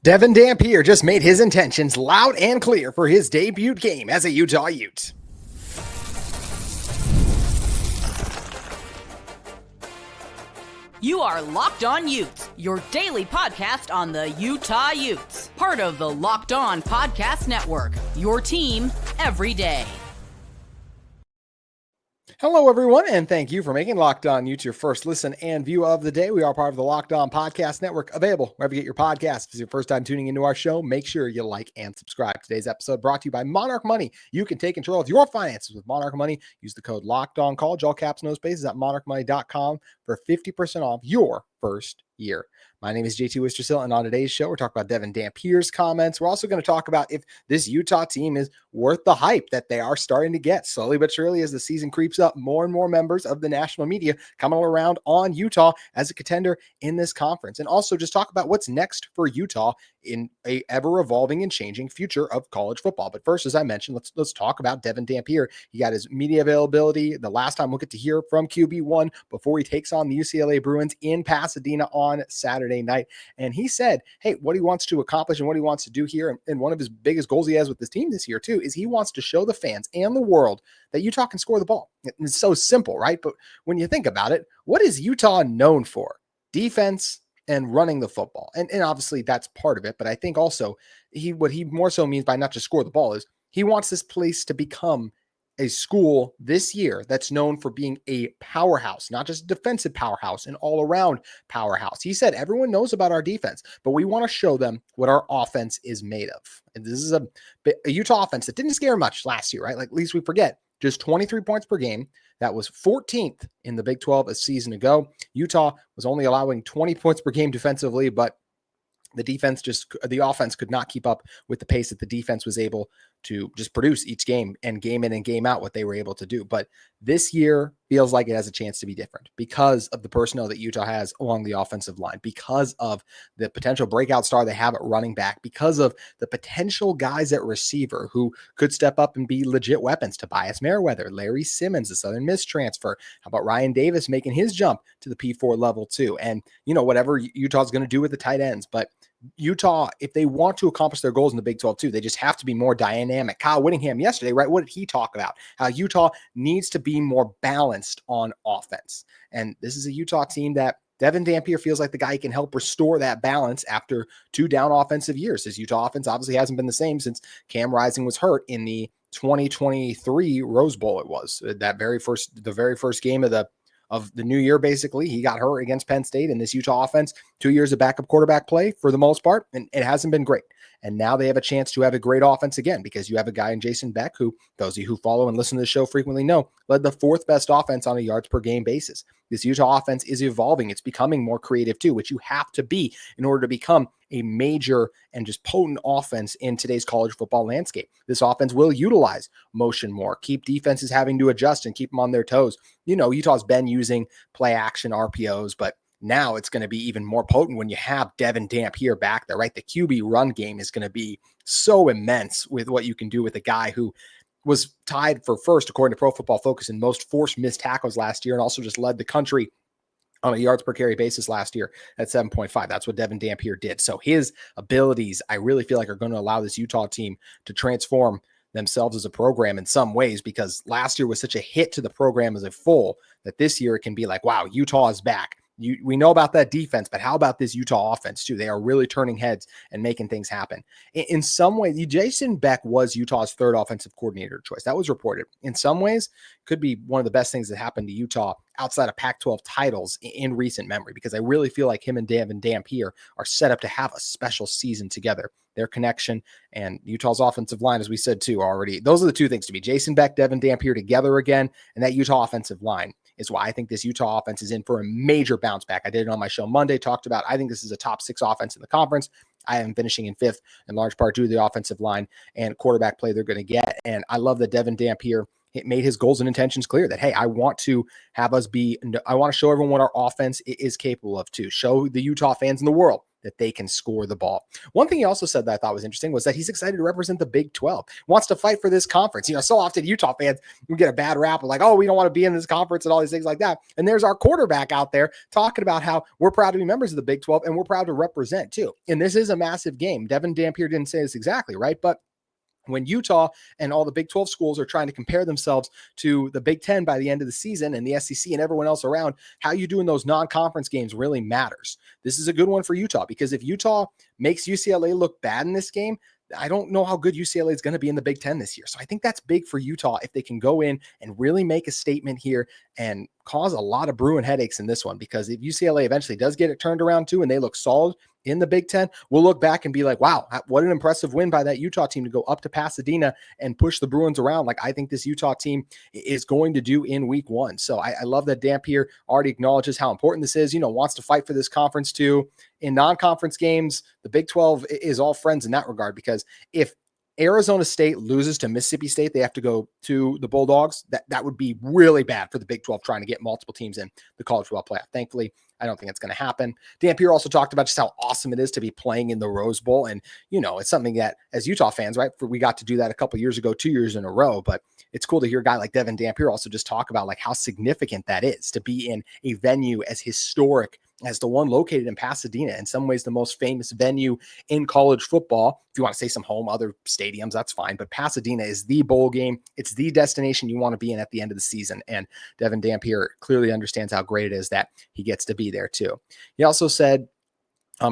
Devon Dampier just made his intentions loud and clear for his debut game as a Utah Ute. You are Locked On Utes, your daily podcast on the Utah Utes. Part of the Locked On Podcast Network, your team every day. Hello, everyone, and thank you for making Locked On Utes your first listen and view of the day. We are part of the Locked On Podcast Network, available wherever you get your podcasts. If it's your first time tuning into our show, make sure you like and subscribe. Today's episode brought to you by Monarch Money. You can take control of your finances with Monarch Money. Use the code LOCKEDONCOLLEGE, all caps, no spaces, at monarchmoney.com for 50% off your first year. My name is JT Wistrcill, and on today's show, we're talking about Devon Dampier's comments. We're also going to talk about if this Utah team is worth the hype that they are starting to get. Slowly but surely, as the season creeps up, more and more members of the national media coming around on Utah as a contender in this conference. And also just talk about what's next for Utah in a ever-evolving and changing future of college football. But first, as I mentioned, let's talk about Devon Dampier. He got his media availability. The last time we'll get to hear from QB1 before he takes on the UCLA Bruins in Pasadena on Saturday night. And he said, hey, what he wants to accomplish and what he wants to do here, and one of his biggest goals he has with this team this year too, is he wants to show the fans and the world that Utah can score the ball. It's so simple, right? But when you think about it, what is Utah known for? Defense and running the football. And obviously that's part of it. But I think also what he more so means by not just score the ball is he wants this place to become a school this year that's known for being a powerhouse, not just a defensive powerhouse, an all-around powerhouse. He said, everyone knows about our defense, but we want to show them what our offense is made of. And this is a Utah offense that didn't scare much last year, right? Like, at least we forget, just 23 points per game. That was 14th in the Big 12 a season ago. Utah was only allowing 20 points per game defensively, but the offense could not keep up with the pace that the defense was able to just produce each game and game in and game out what they were able to do. But this year feels like it has a chance to be different because of the personnel that Utah has along the offensive line, because of the potential breakout star they have at running back, because of the potential guys at receiver who could step up and be legit weapons. Tobias Merriweather, Larry Simmons, the Southern Miss transfer. How about Ryan Davis making his jump to the P4 level too? And, whatever Utah's going to do with the tight ends. But Utah, if they want to accomplish their goals in the Big 12 too, they just have to be more dynamic. Kyle Whittingham yesterday, right? What did he talk about? How Utah needs to be more balanced on offense. And this is a Utah team that Devon Dampier feels like the guy who can help restore that balance after 2 down offensive years. His Utah offense obviously hasn't been the same since Cam Rising was hurt in the 2023 Rose Bowl. It was the very first game of the new year. Basically, he got hurt against Penn State, and this Utah offense, 2 years of backup quarterback play for the most part, and it hasn't been great. And now they have a chance to have a great offense again, because you have a guy in Jason Beck, who those of you who follow and listen to the show frequently know led the 4th best offense on a yards per game basis. This Utah offense is evolving. It's becoming more creative too, which you have to be in order to become a major and just potent offense in today's college football landscape. This offense will utilize motion more, keep defenses having to adjust and keep them on their toes. Utah's been using play action RPOs, but now it's going to be even more potent when you have Devon Dampier back there, right? The QB run game is going to be so immense with what you can do with a guy who was tied for first, according to Pro Football Focus, in most forced missed tackles last year, and also just led the country on a yards per carry basis last year at 7.5. That's what Devon Dampier did. So his abilities, I really feel like, are going to allow this Utah team to transform themselves as a program in some ways, because last year was such a hit to the program as a full that this year it can be like, wow, Utah is back. We know about that defense, but how about this Utah offense too? They are really turning heads and making things happen. In some ways, Jason Beck was Utah's 3rd offensive coordinator choice. That was reported. In some ways, could be one of the best things that happened to Utah outside of Pac-12 titles in recent memory, because I really feel like him and Devon Dampier are set up to have a special season together. Their connection and Utah's offensive line, as we said too already, those are the 2 things to me. Jason Beck, Devon Dampier together again, and that Utah offensive line is why I think this Utah offense is in for a major bounce back. I did it on my show Monday, talked about, I think this is a top 6 offense in the conference. I am finishing in 5th, in large part due to the offensive line and quarterback play they're going to get. And I love that Devon Dampier made his goals and intentions clear that, hey, I want to show everyone what our offense is capable of too. Show the Utah fans in the world that they can score the ball. One thing he also said that I thought was interesting was that he's excited to represent the Big 12, wants to fight for this conference. So often Utah fans, we get a bad rap of like, oh, we don't want to be in this conference and all these things like that. And there's our quarterback out there talking about how we're proud to be members of the Big 12 and we're proud to represent too. And this is a massive game. Devon Dampier didn't say this exactly, right? But when Utah and all the Big 12 schools are trying to compare themselves to the Big 10 by the end of the season and the SEC and everyone else around, how you do in those non-conference games really matters. This is a good one for Utah because if Utah makes UCLA look bad in this game, I don't know how good UCLA is going to be in the Big 10 this year. So I think that's big for Utah if they can go in and really make a statement here and cause a lot of Bruin headaches in this one, because if UCLA eventually does get it turned around too and they look solid in the Big 10, we'll look back and be like, wow, what an impressive win by that Utah team to go up to Pasadena and push the Bruins around like I think this Utah team is going to do in week 1. So I love that Dampier already acknowledges how important this is, wants to fight for this conference too. In non-conference games, the Big 12 is all friends in that regard, because if Arizona State loses to Mississippi State, they have to go to the Bulldogs. That would be really bad for the Big 12 trying to get multiple teams in the college football playoff. Thankfully, I don't think it's going to happen. Dampier also talked about just how awesome it is to be playing in the Rose Bowl. And, it's something that as Utah fans, right, we got to do that a couple years ago, 2 years in a row. But it's cool to hear a guy like Devon Dampier also just talk about like how significant that is to be in a venue as historic as the one located in Pasadena, in some ways the most famous venue in college football. If you want to say some home, other stadiums, that's fine. But Pasadena is the bowl game. It's the destination you want to be in at the end of the season. And Devon Dampier clearly understands how great it is that he gets to be there too. He also said,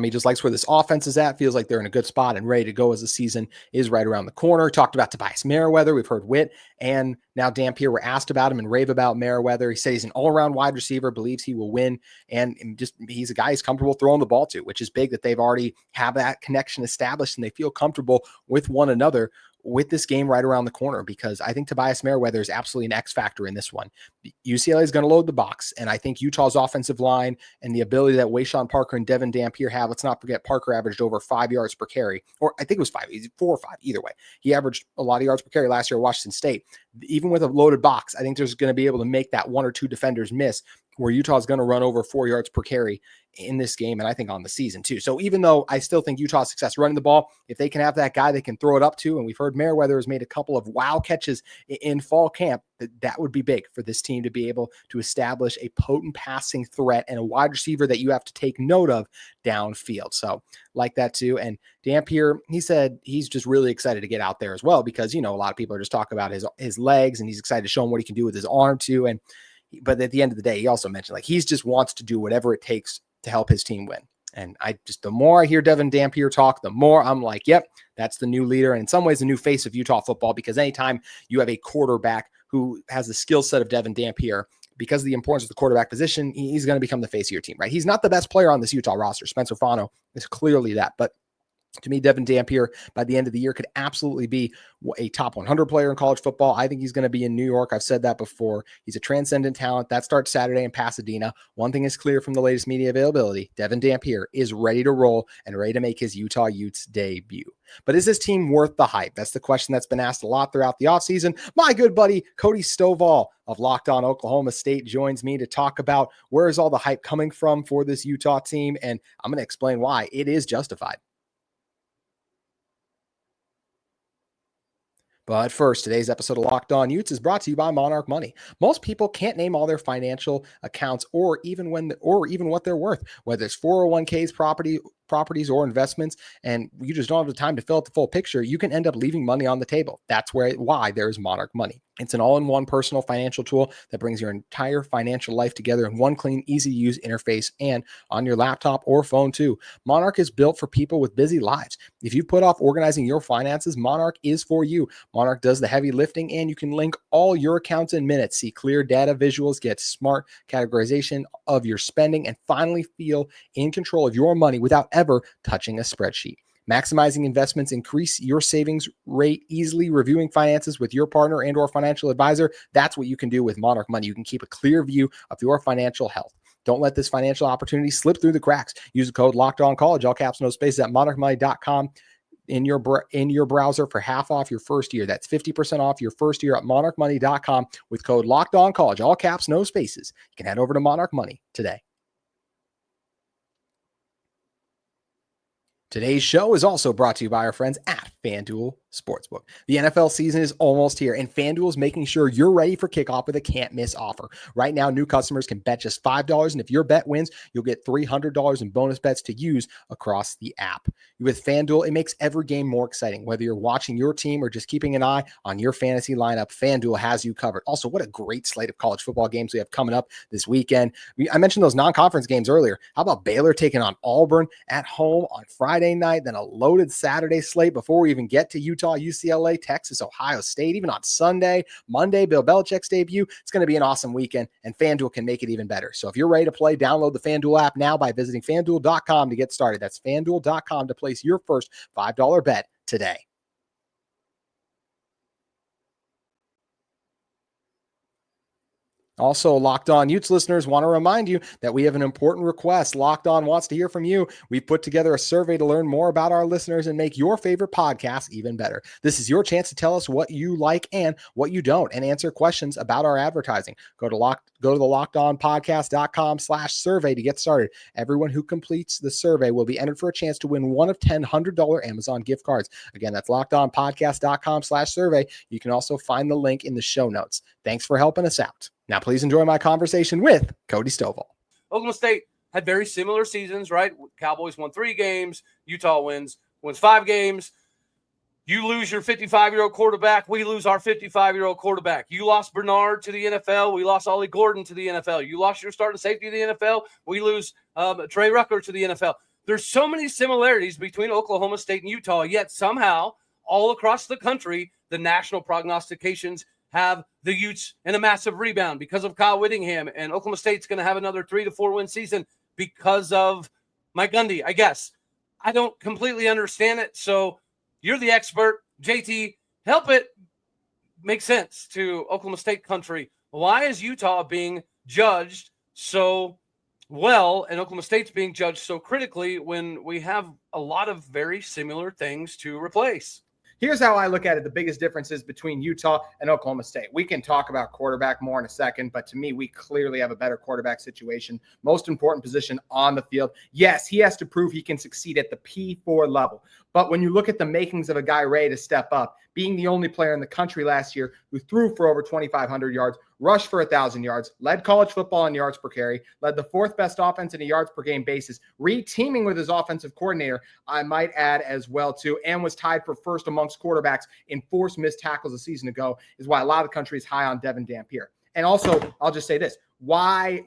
he just likes where this offense is at, feels like they're in a good spot and ready to go as the season is right around the corner. Talked about Tobias Merriweather. We've heard Witt and now Dampier were asked about him and rave about Merriweather. He said he's an all-around wide receiver, believes he will win, and just he's a guy he's comfortable throwing the ball to, which is big that they've already have that connection established and they feel comfortable with one another with this game right around the corner, because I think Tobias Merriweather is absolutely an X factor in this one. UCLA is going to load the box, and I think Utah's offensive line and the ability that Wayshawn Parker and Devon Dampier have, let's not forget Parker averaged over 5 yards per carry, or I think it was 5, 4 or 5, either way. He averaged a lot of yards per carry last year at Washington State. Even with a loaded box, I think there's going to be able to make that 1 or 2 defenders miss, where Utah is going to run over 4 yards per carry in this game, and I think on the season too. So even though I still think Utah's success running the ball, if they can have that guy they can throw it up to, and we've heard Merriweather has made a couple of wow catches in fall camp, that would be big for this team to be able to establish a potent passing threat and a wide receiver that you have to take note of downfield. So like that too. And Dampier, he said he's just really excited to get out there as well, because, a lot of people are just talking about his legs, and he's excited to show him what he can do with his arm too. But at the end of the day, he also mentioned like he's just wants to do whatever it takes to help his team win. And the more I hear Devon Dampier talk, the more I'm like, yep, that's the new leader. And in some ways, the new face of Utah football, because anytime you have a quarterback who has the skill set of Devon Dampier, because of the importance of the quarterback position, he's going to become the face of your team, right? He's not the best player on this Utah roster. Spencer Fano is clearly that, but to me, Devon Dampier by the end of the year could absolutely be a top 100 player in college football. I think he's going to be in New York. I've said that before. He's a transcendent talent. That starts Saturday in Pasadena. One thing is clear from the latest media availability. Devon Dampier is ready to roll and ready to make his Utah Utes debut. But is this team worth the hype? That's the question that's been asked a lot throughout the offseason. My good buddy, Cody Stovall of Locked On Oklahoma State joins me to talk about where is all the hype coming from for this Utah team. And I'm going to explain why it is justified. But first, today's episode of Locked On Utes is brought to you by Monarch Money. Most people can't name all their financial accounts or even what they're worth, whether it's 401ks, properties or investments, and you just don't have the time to fill out the full picture. You can end up leaving money on the table. That's why there's Monarch Money. It's an all-in-one personal financial tool that brings your entire financial life together in one clean, easy-to-use interface and on your laptop or phone too. Monarch is built for people with busy lives. If you put off organizing your finances, Monarch is for you. Monarch does the heavy lifting, and you can link all your accounts in minutes, see clear data visuals, get smart categorization of your spending, and finally feel in control of your money without ever touching a spreadsheet. Maximizing investments, increase your savings rate easily, reviewing finances with your partner and or financial advisor. That's what you can do with Monarch Money. You can keep a clear view of your financial health. Don't let this financial opportunity slip through the cracks. Use the code LOCKEDONCollege, all caps, no spaces, at monarchmoney.com in your browser for half off your first year. That's 50% off your first year at monarchmoney.com with code LOCKEDONCollege, all caps, no spaces. You can head over to Monarch Money today. Today's show is also brought to you by our friends at FanDuel Sportsbook. The NFL season is almost here, and FanDuel is making sure you're ready for kickoff with a can't-miss offer. Right now, new customers can bet just $5, and if your bet wins, you'll get $300 in bonus bets to use across the app. With FanDuel, it makes every game more exciting. Whether you're watching your team or just keeping an eye on your fantasy lineup, FanDuel has you covered. Also, what a great slate of college football games we have coming up this weekend. I mentioned those non-conference games earlier. How about Baylor taking on Auburn at home on Friday night, then a loaded Saturday slate before we even get to Utah, UCLA, Texas, Ohio State, even on Sunday, Monday, Bill Belichick's debut. It's going to be an awesome weekend, and FanDuel can make it even better. So if you're ready to play, download the FanDuel app now by visiting FanDuel.com to get started. That's FanDuel.com to place your first $5 bet today. Also, Locked On Utes listeners want to remind you that we have an important request. Locked On wants to hear from you. We've put together a survey to learn more about our listeners and make your favorite podcast even better. This is your chance to tell us what you like and what you don't, and answer questions about our advertising. Go to the lockedonpodcast.com/survey to get started. Everyone who completes the survey will be entered for a chance to win one of 10 $100 Amazon gift cards. Again, that's lockedonpodcast.com/survey. You can also find the link in the show notes. Thanks for helping us out. Now, please enjoy my conversation with Cody Stovall. Oklahoma State had very similar seasons, right? Cowboys won 3 games. Utah wins 5 games. You lose your 55-year-old quarterback. We lose our 55-year-old quarterback. You lost Bernard to the NFL. We lost Ollie Gordon to the NFL. You lost your starting safety to the NFL. We lose Trey Rucker to the NFL. There's so many similarities between Oklahoma State and Utah, yet somehow all across the country, the national prognostications have the Utes in a massive rebound because of Kyle Whittingham, and Oklahoma State's going to have another 3 to 4 win season because of Mike Gundy, I guess. I don't completely understand it, so you're the expert. JT, help it make sense to Oklahoma State country. Why is Utah being judged so well and Oklahoma State's being judged so critically when we have a lot of very similar things to replace? Here's how I look at it. The biggest differences between Utah and Oklahoma State. We can talk about quarterback more in a second, but to me, we clearly have a better quarterback situation. Most important position on the field. Yes, he has to prove he can succeed at the P4 level. But when you look at the makings of a guy ready to step up, being the only player in the country last year who threw for over 2,500 yards, rushed for 1,000 yards, led college football in yards per carry, led the 4th best offense in a yards per game basis, re-teaming with his offensive coordinator, I might add as well too, and was tied for first amongst quarterbacks in forced missed tackles a season ago, is why a lot of the country is high on Devon Dampier. And also, I'll just say this. Why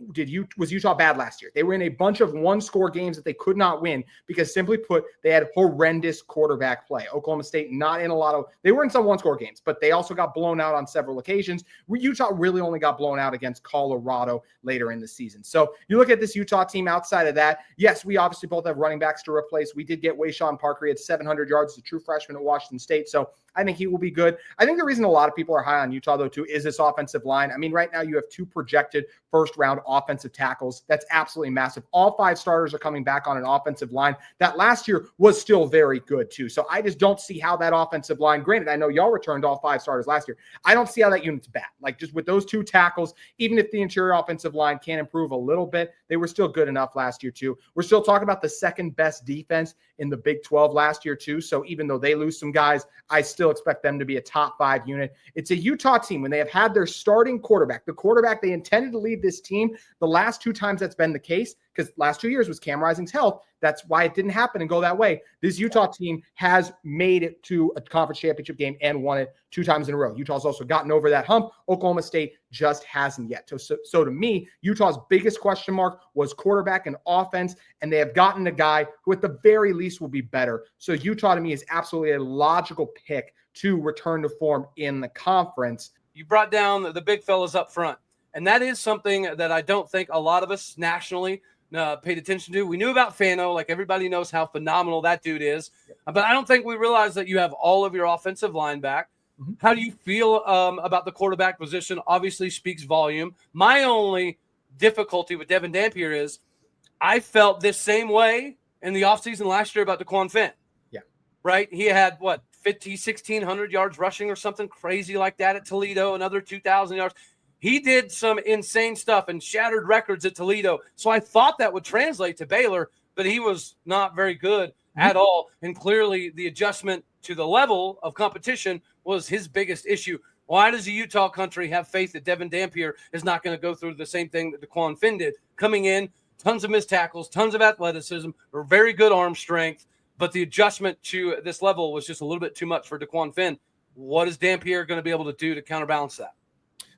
was Utah bad last year? They were in a bunch of one-score games that they could not win because, simply put, they had horrendous quarterback play. Oklahoma State not in a lot of – they were in some one-score games, but they also got blown out on several occasions. Utah really only got blown out against Colorado later in the season. So you look at this Utah team outside of that, yes, we obviously both have running backs to replace. We did get Wayshawn Parker. He had 700 yards as a true freshman at Washington State, so I think he will be good. I think the reason a lot of people are high on Utah, though, too, is this offensive line. I mean, right now you have 2 projected first-round offensive tackles. That's absolutely massive. All 5 starters are coming back on an offensive line that last year was still very good, too. So I just don't see how that offensive line, granted, I know y'all returned all 5 starters last year. I don't see how that unit's bad. Like, just with those 2 tackles, even if the interior offensive line can improve a little bit, they were still good enough last year, too. We're still talking about the 2nd-best defense in the Big 12 last year, too. So even though they lose some guys, I still expect them to be a top 5 unit. It's a Utah team when they have had their starting quarterback, the quarterback they intended to lead this team. The last 2 times that's been the case, because last 2 years was Cam Rising's health. That's why it didn't happen and go that way. This Utah team has made it to a conference championship game and won it 2 times in a row. Utah's also gotten over that hump. Oklahoma State just hasn't yet. So to me, Utah's biggest question mark was quarterback and offense, and they have gotten a guy who at the very least will be better. So Utah to me is absolutely a logical pick to return to form in the conference. You brought down the big fellas up front, and that is something that I don't think a lot of us nationally paid attention to. We knew about Fano, like everybody knows how phenomenal that dude is, but I don't think we realized that you have all of your offensive line back. Mm-hmm. How do you feel about the quarterback position? Obviously speaks volume. My only difficulty with Devon Dampier is I felt this same way in the offseason last year about DeQuan Fenn. Yeah. Right? He had, 1,600 yards rushing or something crazy like that at Toledo, another 2,000 yards. He did some insane stuff and shattered records at Toledo. So I thought that would translate to Baylor, but he was not very good at all. And clearly the adjustment to the level of competition was his biggest issue. Why does the Utah country have faith that Devon Dampier is not going to go through the same thing that DeQuan Finn did? Coming in, tons of missed tackles, tons of athleticism, or very good arm strength, but the adjustment to this level was just a little bit too much for DeQuan Finn. What is Dampier going to be able to do to counterbalance that?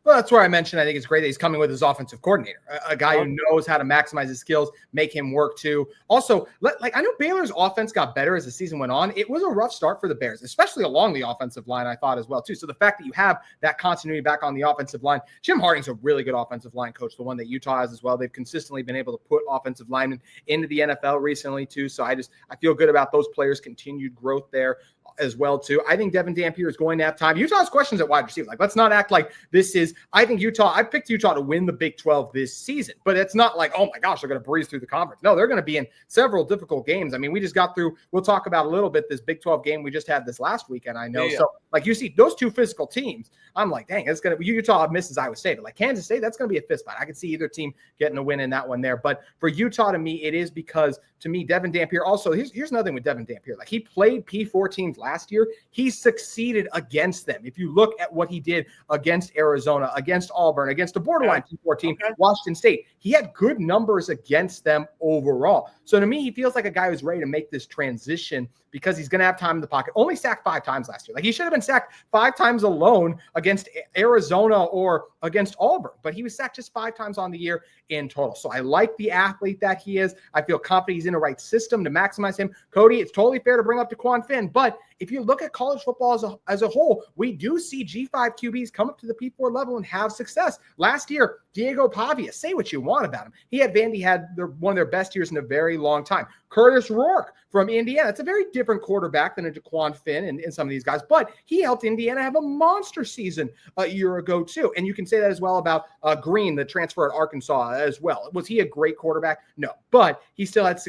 Well, that's where I mentioned I think it's great that he's coming with his offensive coordinator, a guy who knows how to maximize his skills, make him work too. Also, I know Baylor's offense got better as the season went on. It was a rough start for the Bears, especially along the offensive line, I thought as well too. So the fact that you have that continuity back on the offensive line, Jim Harding's a really good offensive line coach, the one that Utah has as well. They've consistently been able to put offensive linemen into the NFL recently too. So I feel good about those players' continued growth there as well too. I think Devon Dampier is going to have time. Utah's questions at wide receiver. Let's not act like this is, I think I picked Utah to win the Big 12 this season, but it's not like, oh my gosh, they're going to breeze through the conference. No, they're going to be in several difficult games. I mean, we just got through, we'll talk about a little bit this Big 12 game we just had this last weekend, I know. Yeah. So you see those two physical teams, I'm like, dang, it's going to, Utah misses Iowa State, but Kansas State, that's going to be a fist fight. I could see either team getting a win in that one there. But for Utah, to me, it is because, to me, Devon Dampier also, here's another thing with Devon Dampier. He played P4 teams last year. He succeeded against them. If you look at what he did against Arizona, against Auburn, against a borderline P4 team, Washington State, he had good numbers against them overall. So to me, he feels like a guy who's ready to make this transition because he's going to have time in the pocket. Only sacked 5 times last year. He should have been sacked 5 times alone against Arizona or against Auburn, but he was sacked just 5 times on the year in total. So I like the athlete that he is. I feel confident he's in the right system to maximize him. Cody, it's totally fair to bring up DeQuan Finn, but if you look at college football as a whole, we do see G5 QBs come up to the P4 level and have success. Last year, Diego Pavia, say what you want about him. Vandy had one of their best years in a very long time. Curtis Rourke from Indiana. That's a very different quarterback than a DeQuan Finn and some of these guys, but he helped Indiana have a monster season a year ago too. And you can say that as well about Green, the transfer at Arkansas as well. Was he a great quarterback? No, but he still had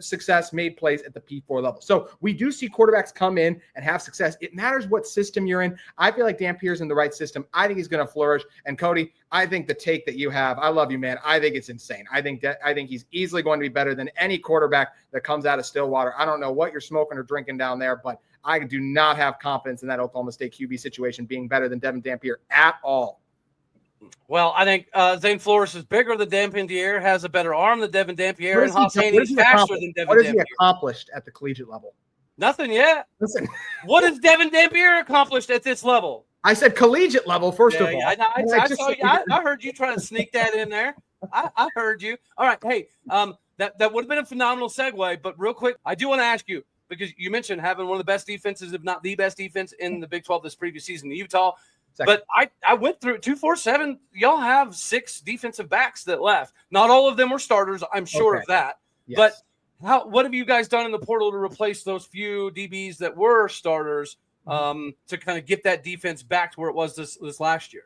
success, made plays at the P4 level. So we do see quarterbacks come in and have success. It matters what system you're in. I feel like Dampier's in the right system. I think he's going to flourish. And Cody, I think the take that you have, I love you, man. I think it's insane. I think he's easily going to be better than any quarterback that comes out of Stillwater. I don't know what you're smoking or drinking down there, but I do not have confidence in that Oklahoma State QB situation being better than Devon Dampier at all. Well, I think Zane Flores is bigger than Dampier, has a better arm than Devon Dampier, and Hosseini is faster than Devon Dampier. What has he accomplished at the collegiate level? Nothing yet. Listen, what has Devon Dampier accomplished at this level? I said collegiate level, first of all. Yeah, I saw you. I heard you trying to sneak that in there. I heard you. All right. Hey, that would have been a phenomenal segue, but real quick, I do want to ask you, because you mentioned having one of the best defenses, if not the best defense in the Big 12 this previous season, Utah. Second. But I went through 247. Y'all have 6 defensive backs that left. Not all of them were starters. I'm sure of that. Yes. But what have you guys done in the portal to replace those few DBs that were starters to kind of get that defense back to where it was this last year?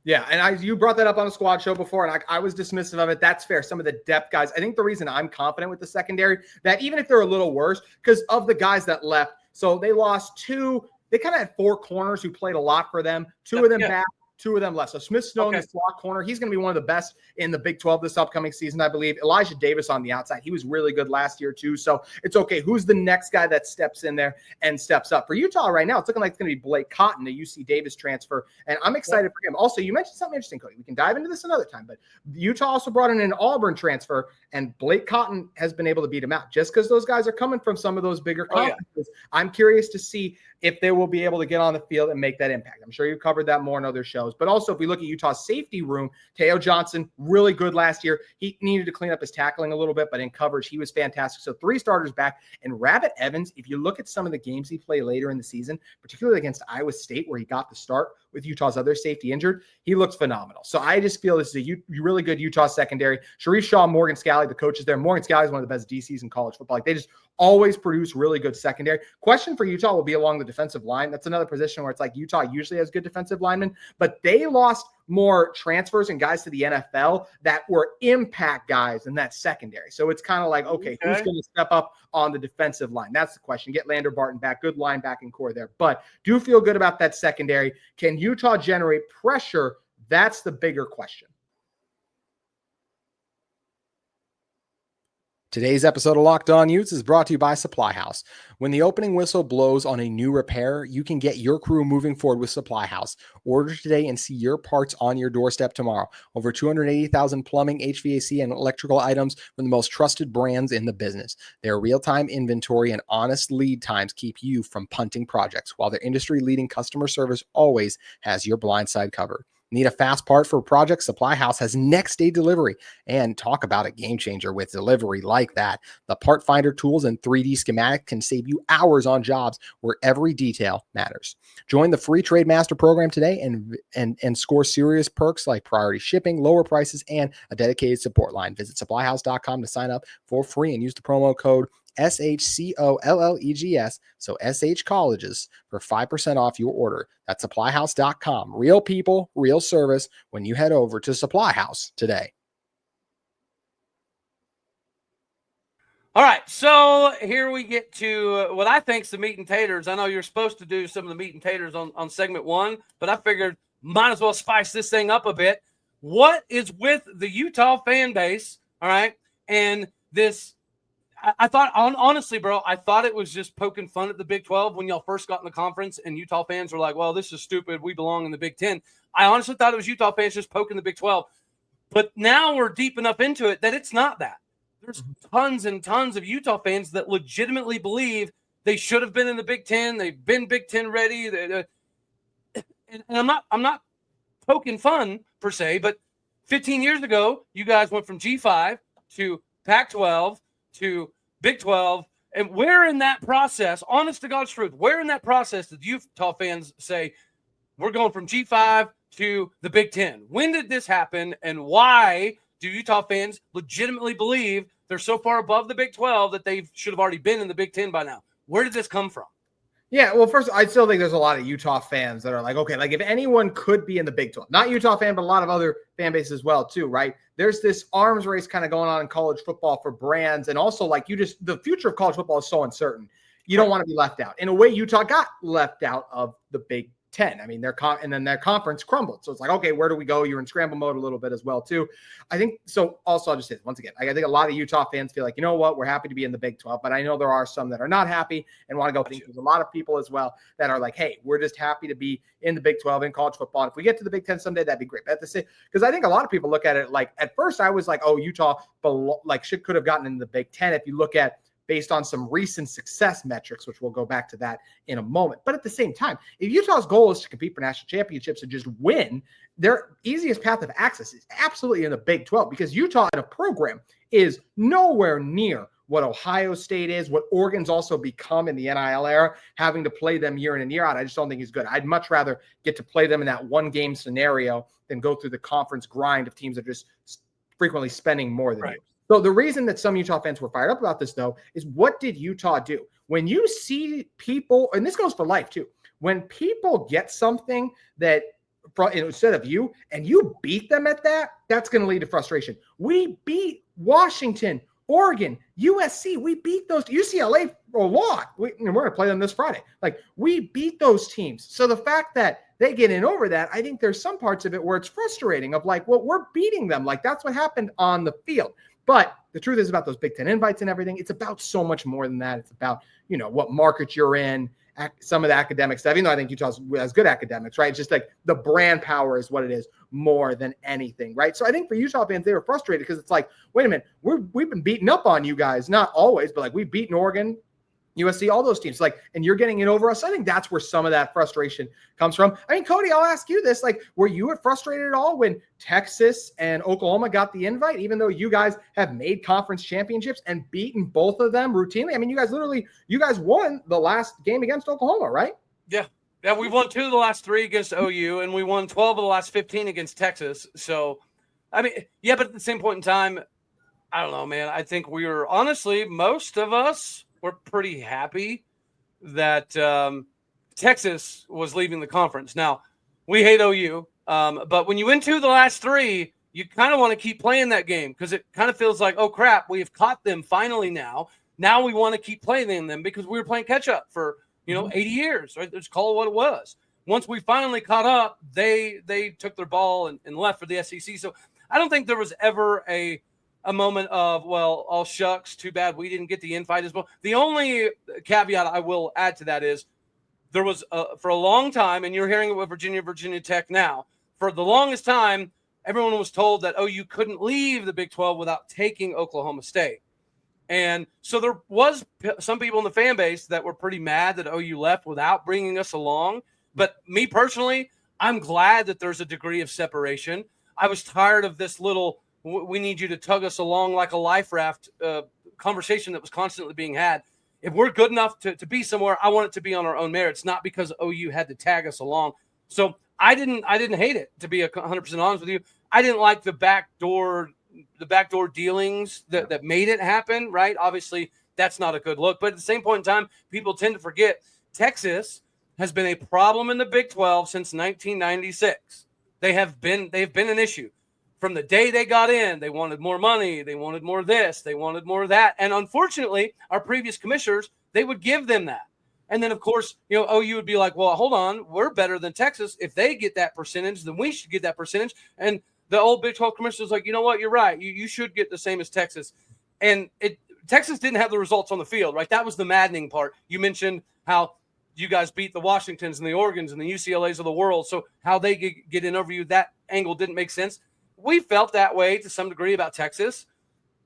Yeah, and you brought that up on a squad show before, and I was dismissive of it. That's fair. Some of the depth guys. I think the reason I'm confident with the secondary, that even if they're a little worse, because of the guys that left, so they lost 2. They kind of had 4 corners who played a lot for them. 2 of them back, 2 of them left. So Smith Snow in the slot corner, he's going to be one of the best in the Big 12 this upcoming season, I believe. Elijah Davis on the outside, he was really good last year too. So it's okay. Who's the next guy that steps in there and steps up? For Utah right now, it's looking like it's going to be Blake Cotton, the UC Davis transfer, and I'm excited for him. Also, you mentioned something interesting, Cody. We can dive into this another time, but Utah also brought in an Auburn transfer, and Blake Cotton has been able to beat him out just because those guys are coming from some of those bigger conferences. I'm curious to see if they will be able to get on the field and make that impact. I'm sure you covered that more in other shows. But also, if we look at Utah's safety room, Teo Johnson, really good last year. He needed to clean up his tackling a little bit, but in coverage, he was fantastic. So 3 starters back. And Rabbit Evans, if you look at some of the games he played later in the season, particularly against Iowa State, where he got the start with Utah's other safety injured, he looks phenomenal. So I just feel this is a really good Utah secondary. Sharif Shaw, Morgan Scalley, the coaches there. Morgan Scalley is one of the best DCs in college football. They just always produce really good secondary. Question for Utah will be along the defensive line. That's another position where it's like Utah usually has good defensive linemen, but they lost more transfers and guys to the NFL that were impact guys in that secondary. So it's kind of like, okay, who's going to step up on the defensive line? That's the question. Get Lander Barton back. Good linebacking core there. But do feel good about that secondary. Can Utah generate pressure? That's the bigger question. Today's episode of Locked On Utes is brought to you by Supply House. When the opening whistle blows on a new repair, you can get your crew moving forward with Supply House. Order today and see your parts on your doorstep tomorrow. Over 280,000 plumbing, HVAC, and electrical items from the most trusted brands in the business. Their real-time inventory and honest lead times keep you from punting projects, while their industry-leading customer service always has your blind side covered. Need a fast part for a project? Supply House has next day delivery. And talk about a game changer with delivery like that. The part finder tools and 3D schematic can save you hours on jobs where every detail matters. Join the free Trade Master program today and score serious perks like priority shipping, lower prices, and a dedicated support line. Visit supplyhouse.com to sign up for free and use the promo code SHCOLLEGS, so SH Colleges, for 5% off your order. That's supplyhouse.com. Real people, real service when you head over to Supply House today. All right, so here we get to what I think is the meat and taters. I know you're supposed to do some of the meat and taters on segment one, but I figured might as well spice this thing up a bit. What is with the Utah fan base, all right, and this – I thought, honestly, bro, I thought it was just poking fun at the Big 12 when y'all first got in the conference and Utah fans were like, well, this is stupid. We belong in the Big 10. I honestly thought it was Utah fans just poking the Big 12. But now we're deep enough into it that it's not that. There's tons and tons of Utah fans that legitimately believe they should have been in the Big 10. They've been Big 10 ready. And I'm not poking fun per se, but 15 years ago, you guys went from G5 to Pac-12 to Big 12, and where in that process, honest to God's truth, where in that process did Utah fans say, we're going from G5 to the Big 10? When did this happen, and why do Utah fans legitimately believe they're so far above the Big 12 that they should have already been in the Big 10 by now? Where did this come from? Yeah, well, first, I still think there's a lot of Utah fans that are like, okay, like if anyone could be in the Big 12, not Utah fan, but a lot of other fan bases as well, too, right? There's this arms race kind of going on in college football for brands. And also, like, the future of college football is so uncertain. You don't want to be left out. In a way, Utah got left out of the Big 10. I mean, their conference crumbled. So it's like, okay, where do we go? You're in scramble mode a little bit as well, too. I think so. Also, I'll just say this once again, I think a lot of Utah fans feel like, you know what, we're happy to be in the Big 12, but I know there are some that are not happy and want to go. I think there's a lot of people as well that are like, hey, we're just happy to be in the Big 12 in college football. And if we get to the Big 10 someday, that'd be great. But at the same, because I think a lot of people look at it like, at first I was like, oh, Utah could have gotten in the Big 10 if you look at based on some recent success metrics, which we'll go back to that in a moment. But at the same time, if Utah's goal is to compete for national championships and just win, their easiest path of access is absolutely in the Big 12, because Utah in a program is nowhere near what Ohio State is, what Oregon's also become in the NIL era, having to play them year in and year out. I just don't think is good. I'd much rather get to play them in that one game scenario than go through the conference grind of teams that are just frequently spending more than you. So the reason that some Utah fans were fired up about this, though, is what did Utah do? When you see people, and this goes for life too, when people get something that instead of you and you beat them at that, that's going to lead to frustration. We beat Washington, Oregon, USC. We beat those, UCLA a lot. We're going to play them this Friday. Like, we beat those teams. So the fact that they get in over that, I think there's some parts of it where it's frustrating of like, well, we're beating them. Like, that's what happened on the field. But the truth is about those Big 10 invites and everything. It's about so much more than that. It's about, what market you're in, some of the academic stuff. Even though I think Utah has good academics, right? It's just like the brand power is what it is more than anything, right? So I think for Utah fans, they were frustrated because it's like, wait a minute, we've been beating up on you guys. Not always, but like we've beaten Oregon, USC, all those teams, like, and you're getting it over us. I think that's where some of that frustration comes from. I mean, Cody, I'll ask you this, like, were you frustrated at all when Texas and Oklahoma got the invite, even though you guys have made conference championships and beaten both of them routinely? I mean, you guys won the last game against Oklahoma, right? Yeah. Yeah. We've won 2 of the last 3 against OU, and we won 12 of the last 15 against Texas. So, I mean, yeah, but at the same point in time, I don't know, man. I think we were honestly, most of us, we're pretty happy that Texas was leaving the conference. Now, we hate OU, but when you win 2 of the last 3, you kind of want to keep playing that game because it kind of feels like, oh, crap, we have caught them finally now. Now we want to keep playing them because we were playing catch-up for, 80 years. Right? Let's call it what it was. Once we finally caught up, they took their ball and left for the SEC. So I don't think there was ever a a moment of, well, oh shucks, too bad we didn't get the infight as well. The only caveat I will add to that is there was for a long time, and you're hearing it with Virginia Tech now, for the longest time, everyone was told that OU couldn't leave the Big 12 without taking Oklahoma State. And so there was some people in the fan base that were pretty mad that OU left without bringing us along. But me personally, I'm glad that there's a degree of separation. I was tired of this little, we need you to tug us along like a life raft conversation that was constantly being had. If we're good enough to be somewhere, I want it to be on our own merits, not because OU had to tag us along. So I didn't hate it, to be 100% honest with you. I didn't like the backdoor dealings that made it happen, right? Obviously, that's not a good look. But at the same point in time, people tend to forget Texas has been a problem in the Big 12 since 1996. They've been an issue. From the day they got in, they wanted more money, they wanted more this, they wanted more of that. And unfortunately, our previous commissioners, they would give them that. And then, of course, OU would be like, well, hold on, we're better than Texas. If they get that percentage, then we should get that percentage. And the old Big 12 commissioner was like, you know what, you're right. You should get the same as Texas. And Texas didn't have the results on the field, right? That was the maddening part. You mentioned how you guys beat the Washingtons and the Oregons and the UCLAs of the world. So how they get in over you, that angle didn't make sense. We felt that way to some degree about Texas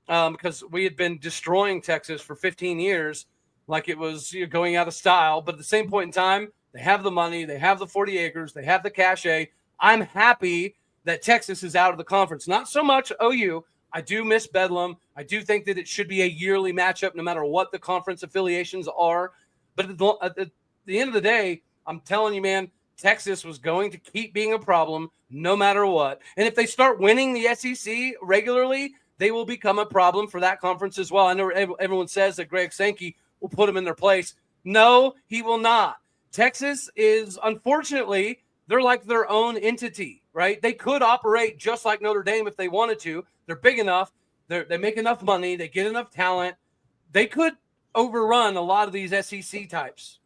because we had been destroying Texas for 15 years like it was going out of style. But at the same point in time, they have the money, they have the 40 acres, they have the cachet. I'm happy that Texas is out of the conference. Not so much OU. I do miss Bedlam. I do think that it should be a yearly matchup no matter what the conference affiliations are. But at the end of the day, I'm telling you, man, Texas was going to keep being a problem no matter what. And if they start winning the SEC regularly, they will become a problem for that conference as well. I know everyone says that Greg Sankey will put them in their place. No, he will not. Texas is, unfortunately, they're like their own entity, right? They could operate just like Notre Dame if they wanted to. They're big enough. They make enough money. They get enough talent. They could overrun a lot of these SEC types.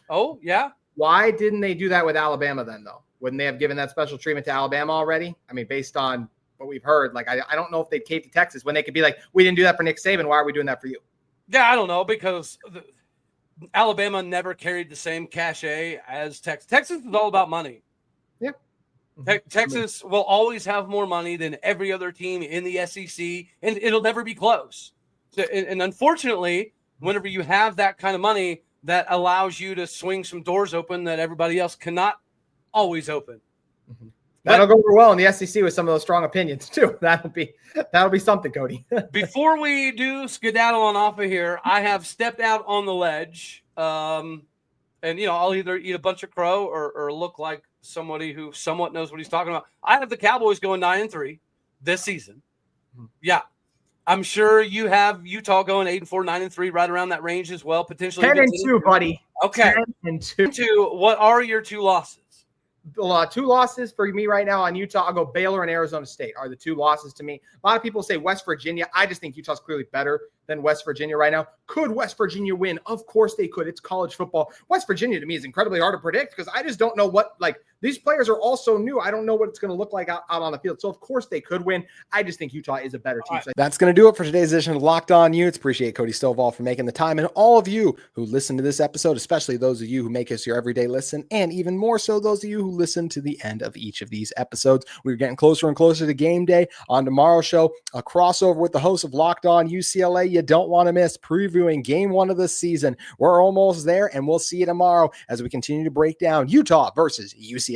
Oh, yeah? Why didn't they do that with Alabama then, though? Wouldn't they have given that special treatment to Alabama already? I mean, based on what we've heard, like, I don't know if they'd cave to Texas when they could be like, we didn't do that for Nick Saban. Why are we doing that for you? Yeah, I don't know, because Alabama never carried the same cachet as Texas. Texas is all about money. Yeah. Texas will always have more money than every other team in the SEC, and it'll never be close. So, and unfortunately, whenever you have that kind of money, that allows you to swing some doors open that everybody else cannot always open. Mm-hmm. That'll go over well in the SEC with some of those strong opinions too. That'll be something, Cody. Before we do skedaddle on off of here, I have stepped out on the ledge, and I'll either eat a bunch of crow or look like somebody who somewhat knows what he's talking about. I have the Cowboys going 9-3 this season. Yeah. I'm sure you have Utah going 8-4, 9-3, right around that range as well. Potentially 10-2, buddy. Okay. 10-2. What are your two losses? Two losses for me right now on Utah. I'll go Baylor and Arizona State are the two losses to me. A lot of people say West Virginia. I just think Utah's clearly better than West Virginia right now. Could West Virginia win? Of course they could. It's college football. West Virginia to me is incredibly hard to predict because I just don't know these players are all so new. I don't know what it's going to look like out on the field. So of course they could win. I just think Utah is a better team. Right. That's going to do it for today's edition of Locked On Utes. Appreciate Cody Stovall for making the time, and all of you who listen to this episode, especially those of you who make us your everyday listen, and even more so those of you who listen to the end of each of these episodes. We're getting closer and closer to game day. On tomorrow's show, a crossover with the host of Locked On UCLA you don't want to miss, previewing game 1 of the season. We're almost there, and we'll see you tomorrow as we continue to break down Utah versus UCLA.